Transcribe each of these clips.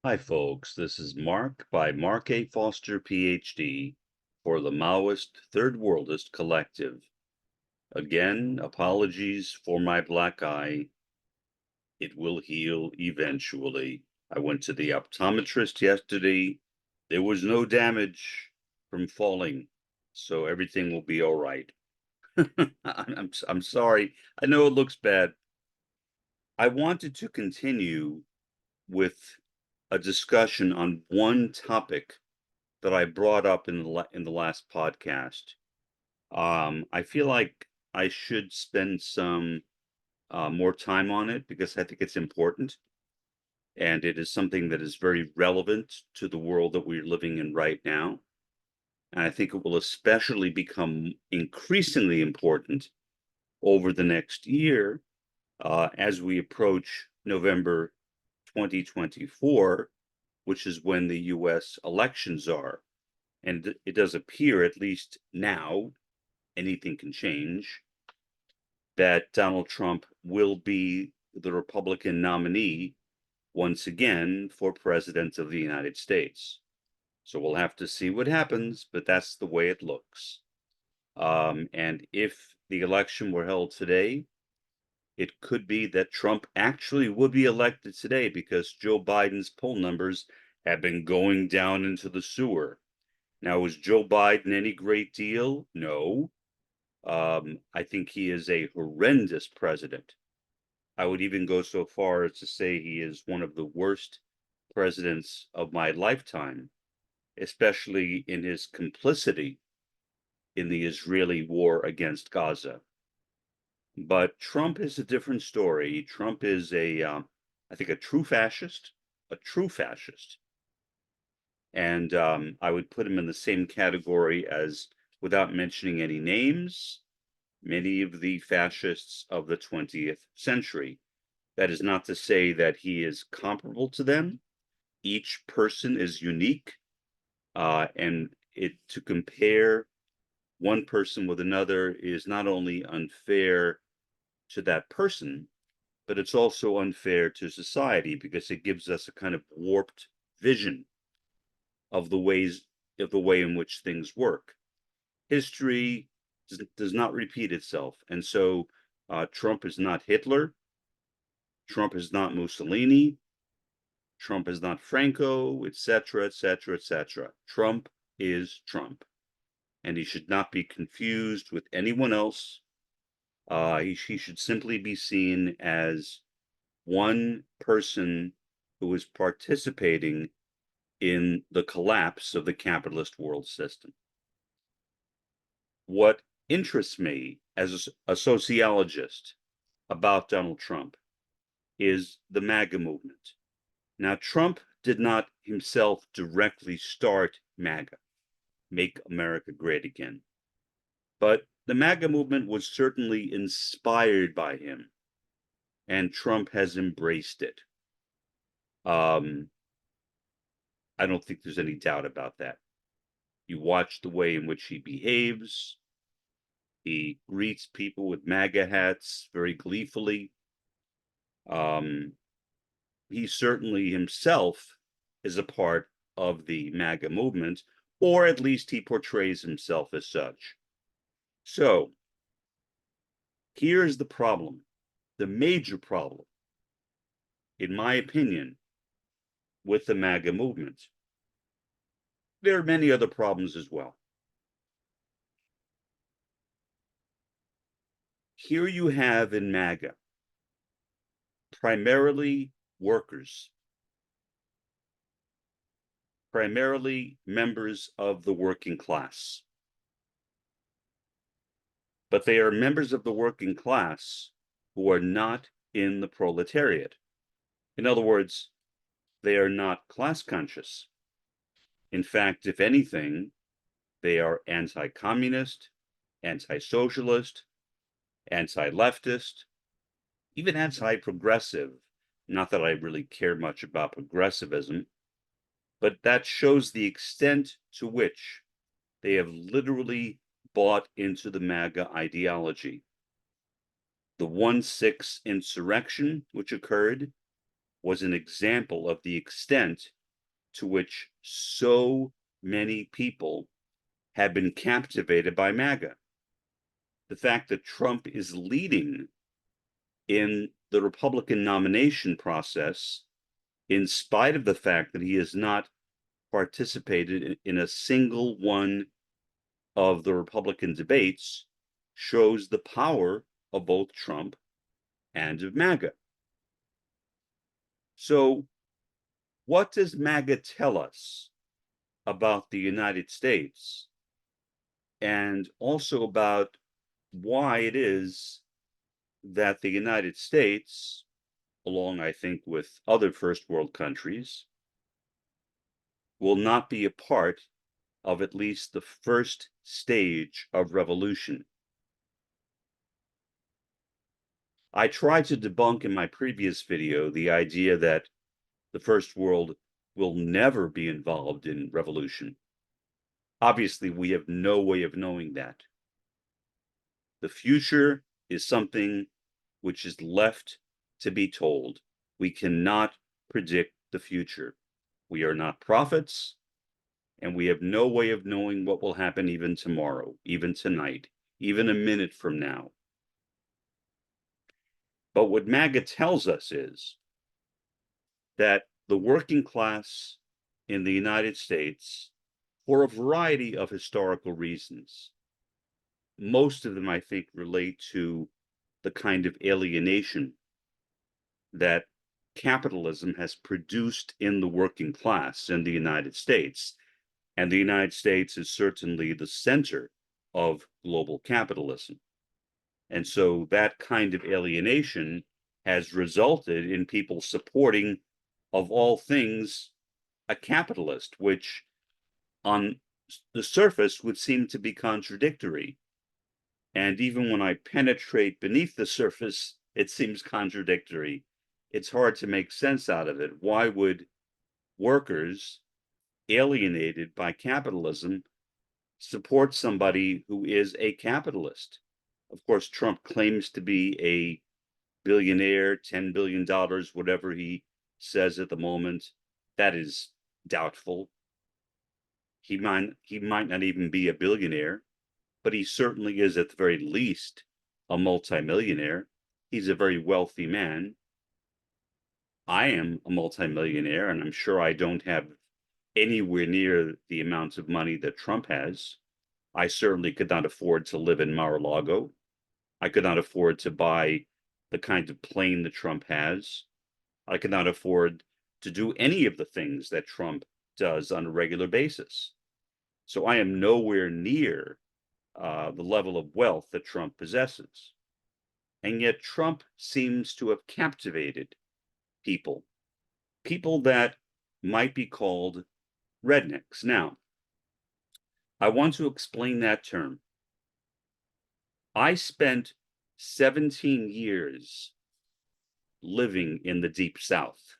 Hi, folks. This is Mark by Mark A. Foster, Ph.D. for the Maoist-Third Worldist Collective. Again, apologies for my black eye. It will heal eventually. I went to the optometrist yesterday. There was no damage from falling, so everything will be all right. I'm sorry. I know it looks bad. I wanted to continue with a discussion on one topic that I brought up in the last podcast. I feel like I should spend some more time on it because I think it's important, and it is something that is very relevant to the world that we're living in right now. And I think it will especially become increasingly important over the next year as we approach November 2024, which is when the US elections are. And it does appear, at least now, anything can change, that Donald Trump will be the Republican nominee once again for President of the United States. So we'll have to see what happens, but that's the way it looks. And if the election were held today, it could be that Trump actually would be elected today because Joe Biden's poll numbers have been going down into the sewer. Now, is Joe Biden any great deal? No. I think he is a horrendous president. I would even go so far as to say he is one of the worst presidents of my lifetime, especially in his complicity in the Israeli war against Gaza. But Trump is a different story. Trump is I think, a true fascist, a true fascist. And I would put him in the same category as, without mentioning any names, many of the fascists of the 20th century. That is not to say that he is comparable to them. Each person is unique, and to compare one person with another is not only unfair to that person, but it's also unfair to society because it gives us a kind of warped vision of the way in which things work. History does not repeat itself, and so Trump is not Hitler. Trump is not Mussolini. Trump is not Franco, etc., etc., etc. Trump is Trump, and he should not be confused with anyone else. He should simply be seen as one person who is participating in the collapse of the capitalist world system. What interests me as a sociologist about Donald Trump is the MAGA movement. Now, Trump did not himself directly start MAGA, Make America Great Again, but the MAGA movement was certainly inspired by him, and Trump has embraced it. Um, I don't think there's any doubt about that. You watch the way in which he behaves. He greets people with MAGA hats very gleefully. Um, he certainly himself is a part of the MAGA movement, or at least he portrays himself as such. So here's the problem, the major problem, in my opinion, with the MAGA movement. There are many other problems as well. Here you have in MAGA primarily workers, primarily members of the working class. But they are members of the working class who are not in the proletariat. In other words, they are not class conscious. In fact, if anything, they are anti-communist, anti-socialist, anti-leftist, even anti-progressive. Not that I really care much about progressivism, but that shows the extent to which they have literally bought into the MAGA ideology. The 1/6 insurrection, which occurred, was an example of the extent to which so many people have been captivated by MAGA. The fact that Trump is leading in the Republican nomination process, in spite of the fact that he has not participated in a single one of the Republican debates, shows the power of both Trump and of MAGA. So, what does MAGA tell us about the United States, and also about why it is that the United States, along, I think, with other first world countries, will not be a part of at least the first stage of revolution? I tried to debunk in my previous video the idea that the first world will never be involved in revolution. Obviously, we have no way of knowing that. The future is something which is left to be told. We cannot predict the future. We are not prophets, and we have no way of knowing what will happen even tomorrow, even tonight, even a minute from now. But what MAGA tells us is that the working class in the United States, for a variety of historical reasons, most of them, I think, relate to the kind of alienation that capitalism has produced in the working class in the United States. And the United States is certainly the center of global capitalism. And so that kind of alienation has resulted in people supporting, of all things, a capitalist, which on the surface would seem to be contradictory. And even when I penetrate beneath the surface, it seems contradictory. It's hard to make sense out of it. Why would workers alienated by capitalism support somebody who is a capitalist? Of course, Trump claims to be a billionaire, $10 billion, whatever he says at the moment. That is doubtful. He might not even be a billionaire, but he certainly is at the very least a multimillionaire. He's a very wealthy man. I am a multimillionaire, and I'm sure I don't have anywhere near the amounts of money that Trump has. I certainly could not afford to live in Mar-a-Lago. I could not afford to buy the kind of plane that Trump has. I could not afford to do any of the things that Trump does on a regular basis. So I am nowhere near the level of wealth that Trump possesses. And yet Trump seems to have captivated people that might be called rednecks. Now, I want to explain that term. I spent 17 years living in the Deep South,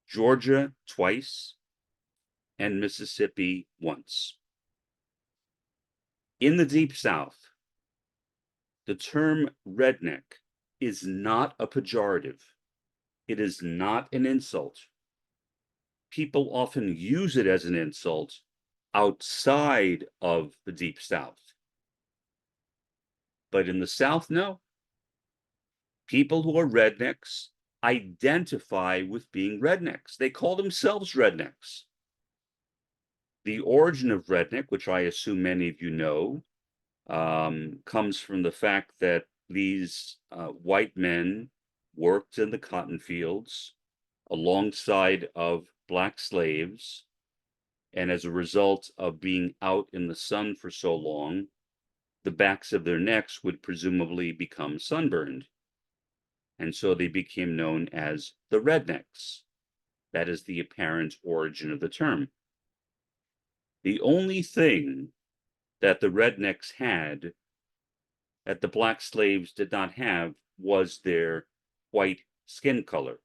Georgia twice, and Mississippi once. In the Deep South, the term redneck is not a pejorative. It is not an insult. People often use it as an insult outside of the Deep South. But in the South, no. People who are rednecks identify with being rednecks. They call themselves rednecks. The origin of redneck, which I assume many of you know, comes from the fact that these white men worked in the cotton fields alongside of black slaves, and as a result of being out in the sun for so long, the backs of their necks would presumably become sunburned. And so they became known as the rednecks. That is the apparent origin of the term. The only thing that the rednecks had that the black slaves did not have was their white skin color,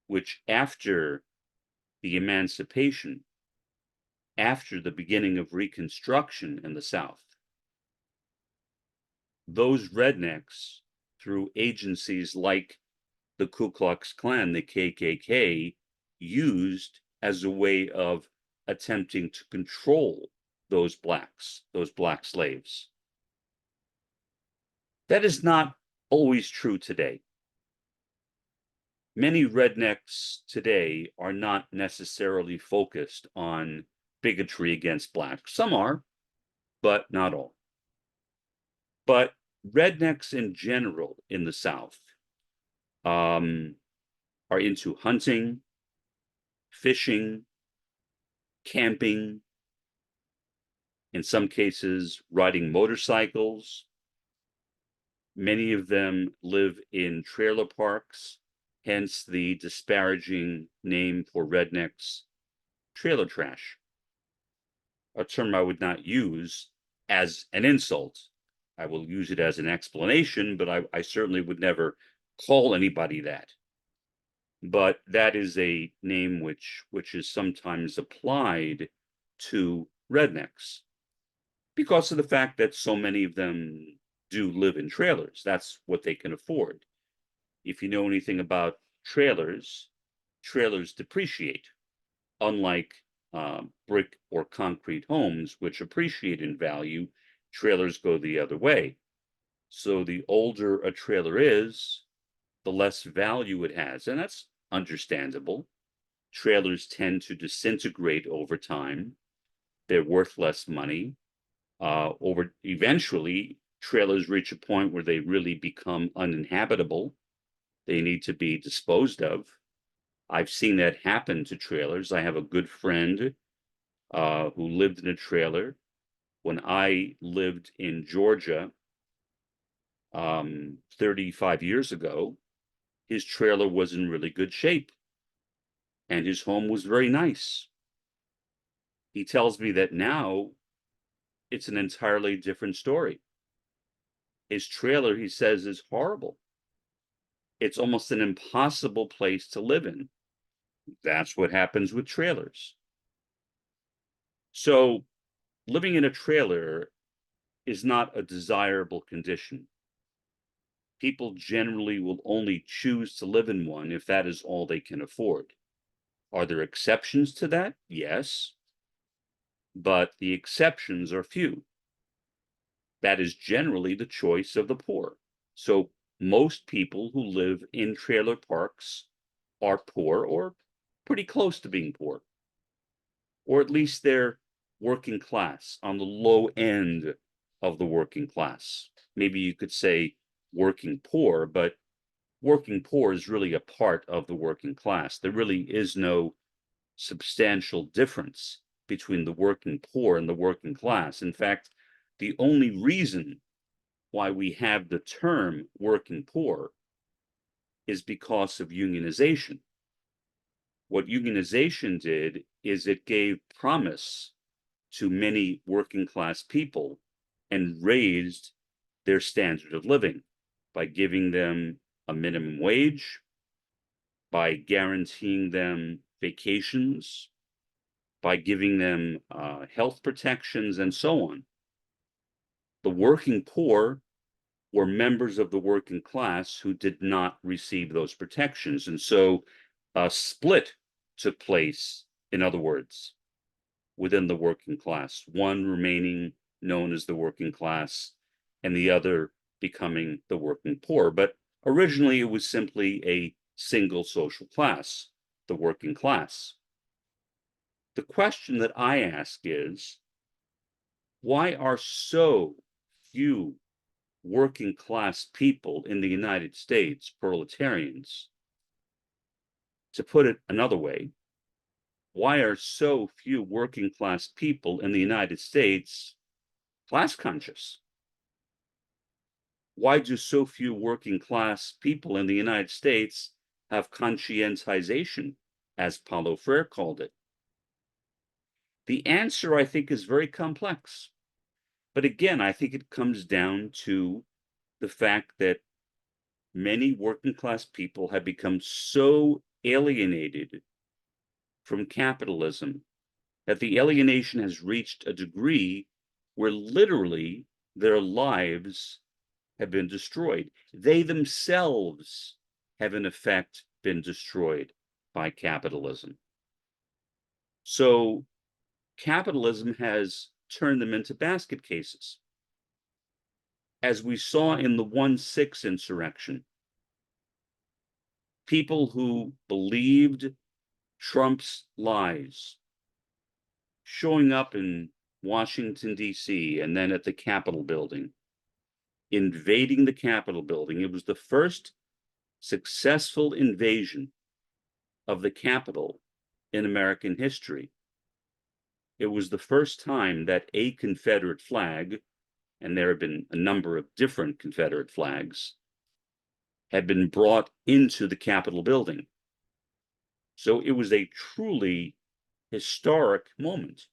which after the emancipation, after the beginning of Reconstruction in the South, those rednecks, through agencies like the Ku Klux Klan, the KKK, used as a way of attempting to control those blacks, those black slaves. That is not always true today. Many rednecks today are not necessarily focused on bigotry against blacks. Some are, but not all. But rednecks in general in the South are into hunting, fishing, camping, in some cases, riding motorcycles. Many of them live in trailer parks, hence the disparaging name for rednecks, trailer trash, a term I would not use as an insult. I will use it as an explanation, but I certainly would never call anybody that. But that is a name which is sometimes applied to rednecks because of the fact that so many of them do live in trailers. That's what they can afford. If you know anything about trailers, trailers depreciate, unlike brick or concrete homes, which appreciate in value. Trailers go the other way. So the older a trailer is, the less value it has, and that's understandable. Trailers tend to disintegrate over time. They're worth less money. Eventually, trailers reach a point where they really become uninhabitable. They need to be disposed of. I've seen that happen to trailers. I have a good friend who lived in a trailer. When I lived in Georgia 35 years ago, his trailer was in really good shape and his home was very nice. He tells me that now it's an entirely different story. His trailer, he says, is horrible. It's almost an impossible place to live in. That's what happens with trailers. So living in a trailer is not a desirable condition. People generally will only choose to live in one if that is all they can afford. Are there exceptions to that? Yes. But the exceptions are few. That is generally the choice of the poor. So most people who live in trailer parks are poor or pretty close to being poor. Or at least they're working class, on the low end of the working class. Maybe you could say working poor, but working poor is really a part of the working class. There really is no substantial difference between the working poor and the working class. In fact, the only reason why we have the term working poor is because of unionization. What unionization did is it gave promise to many working class people and raised their standard of living by giving them a minimum wage, by guaranteeing them vacations, by giving them health protections, and so on. The working poor were members of the working class who did not receive those protections. And so a split took place, in other words, within the working class, one remaining known as the working class and the other becoming the working poor. But originally it was simply a single social class, the working class. The question that I ask is, why are so few working class people in the United States proletarians? To put it another way, why are so few working class people in the United States class conscious? Why do so few working class people in the United States have conscientization, as Paulo Freire called it? The answer, I think, is very complex. But again, I think it comes down to the fact that many working class people have become so alienated from capitalism that the alienation has reached a degree where literally their lives have been destroyed. They themselves have in effect been destroyed by capitalism. So capitalism has turned them into basket cases. As we saw in the 1/6 insurrection, people who believed Trump's lies showing up in Washington, D.C., and then at the Capitol building, invading the Capitol building. It was the first successful invasion of the Capitol in American history. It was the first time that a Confederate flag, and there have been a number of different Confederate flags, had been brought into the Capitol building. So it was a truly historic moment.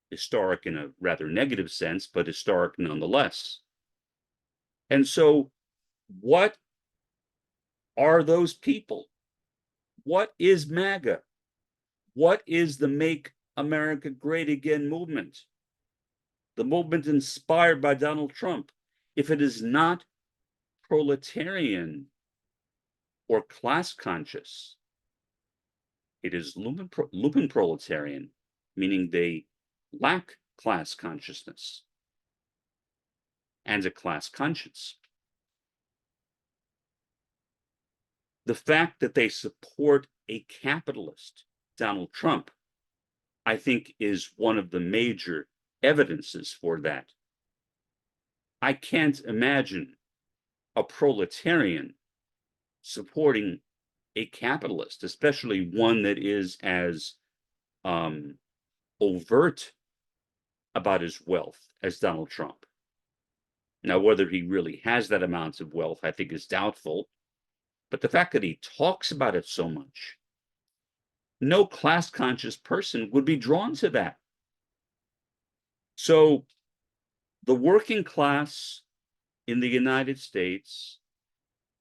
Historic in a rather negative sense, but historic nonetheless. And so, what are those people? What is MAGA? What is the Make America Great Again movement? The movement inspired by Donald Trump. If it is not proletarian or class conscious, it is lumpen proletarian, meaning they lack class consciousness and a class conscience. The fact that they support a capitalist, Donald Trump, I think is one of the major evidences for that. I can't imagine a proletarian supporting a capitalist, especially one that is as overt about his wealth as Donald Trump. Now, whether he really has that amount of wealth, I think is doubtful. But the fact that he talks about it so much, no class-conscious person would be drawn to that. So the working class in the United States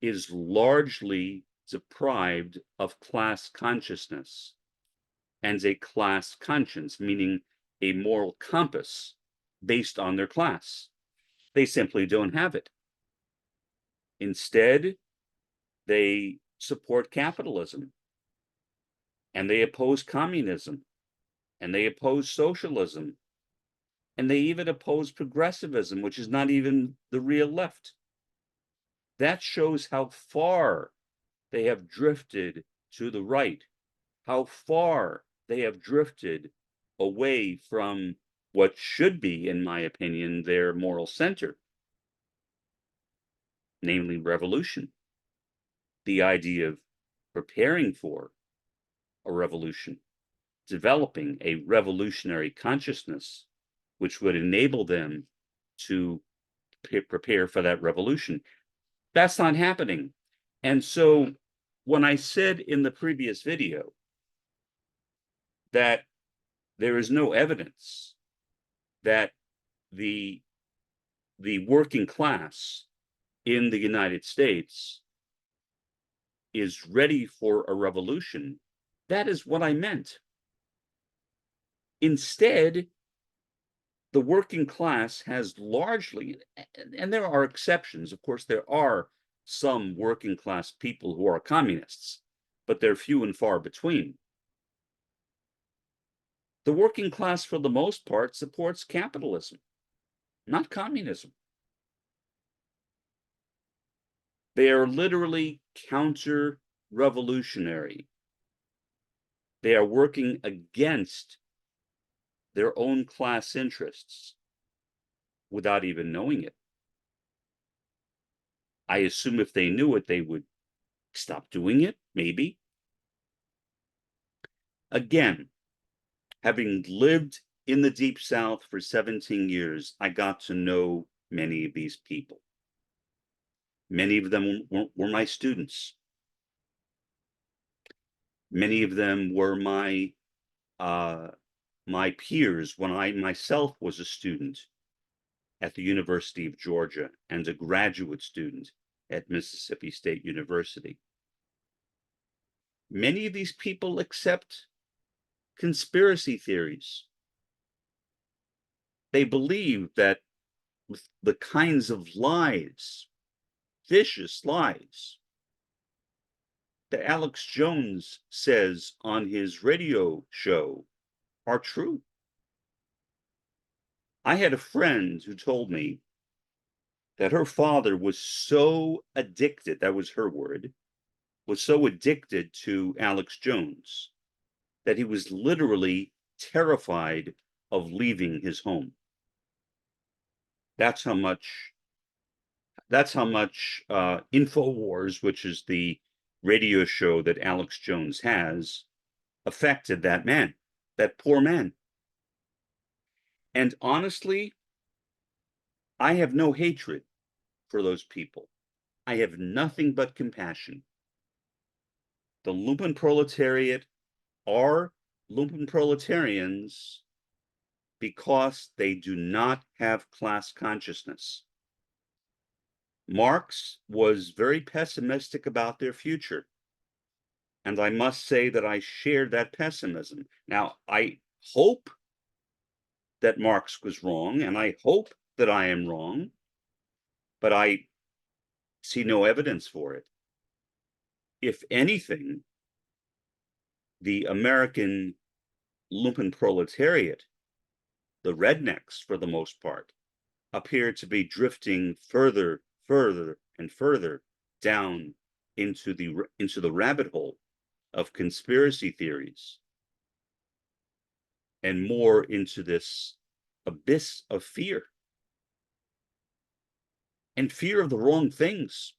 is largely deprived of class consciousness and a class conscience, meaning a moral compass based on their class. They simply don't have it. Instead, they support capitalism, and they oppose communism, and they oppose socialism, and they even oppose progressivism, which is not even the real left. That shows how far they have drifted to the right, how far they have drifted away from what should be, in my opinion, their moral center, namely revolution. The idea of preparing for a revolution, developing a revolutionary consciousness, which would enable them to prepare for that revolution. That's not happening. And so when I said in the previous video that there is no evidence that the working class in the United States is ready for a revolution, that is what I meant. Instead, the working class has largely, and there are exceptions, of course, there are some working class people who are communists, but they're few and far between. The working class, for the most part, supports capitalism, not communism. They are literally counter-revolutionary. They are working against their own class interests without even knowing it. I assume if they knew it, they would stop doing it, maybe. Again, having lived in the Deep South for 17 years, I got to know many of these people. Many of them were my students. Many of them were my peers when I myself was a student at the University of Georgia and a graduate student at Mississippi State University. Many of these people accept conspiracy theories. They believe that with the kinds of lies, vicious lies, that Alex Jones says on his radio show are true. I had a friend who told me that her father was so addicted, that was her word, was so addicted to Alex Jones that he was literally terrified of leaving his home. That's how much InfoWars, which is the radio show that Alex Jones has, affected that man, that poor man. And honestly, I have no hatred for those people. I have nothing but compassion. The lumpen proletariat are lumpen proletarians because they do not have class consciousness. Marx was very pessimistic about their future. And I must say that I share that pessimism. Now, I hope that Marx was wrong, and I hope that I am wrong, but I see no evidence for it. If anything, the American lumpen proletariat, the rednecks for the most part, appear to be drifting further, and further down into the rabbit hole of conspiracy theories and more into this abyss of fear and fear of the wrong things.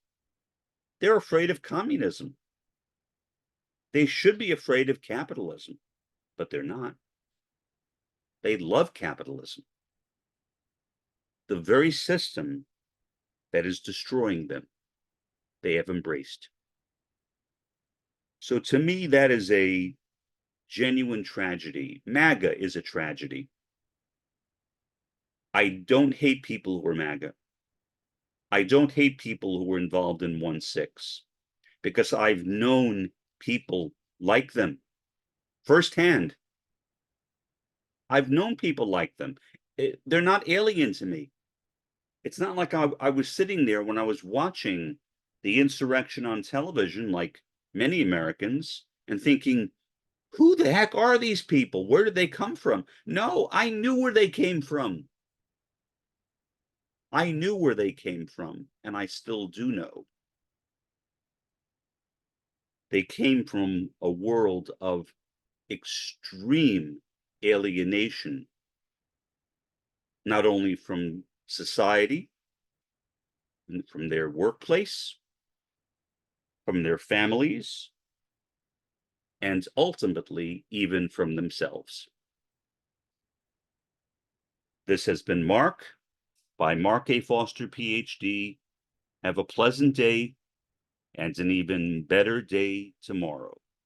They're afraid of communism. They should be afraid of capitalism, but they're not. They love capitalism, the very system that is destroying them. They have embraced. So to me, that is a genuine tragedy. MAGA is a tragedy. I don't hate people who are MAGA. I don't hate people who were involved in 1/6 because I've known people like them firsthand. I've known people like them. They're not alien to me. It's not like I was sitting there when I was watching the insurrection on television, like many Americans, and thinking, who the heck are these people? Where did they come from? No, I knew where they came from. I knew where they came from, and I still do know. They came from a world of extreme alienation, not only from society, from their workplace, from their families, and ultimately even from themselves. This has been Mark by Mark A. Foster, Ph.D. Have a pleasant day and an even better day tomorrow.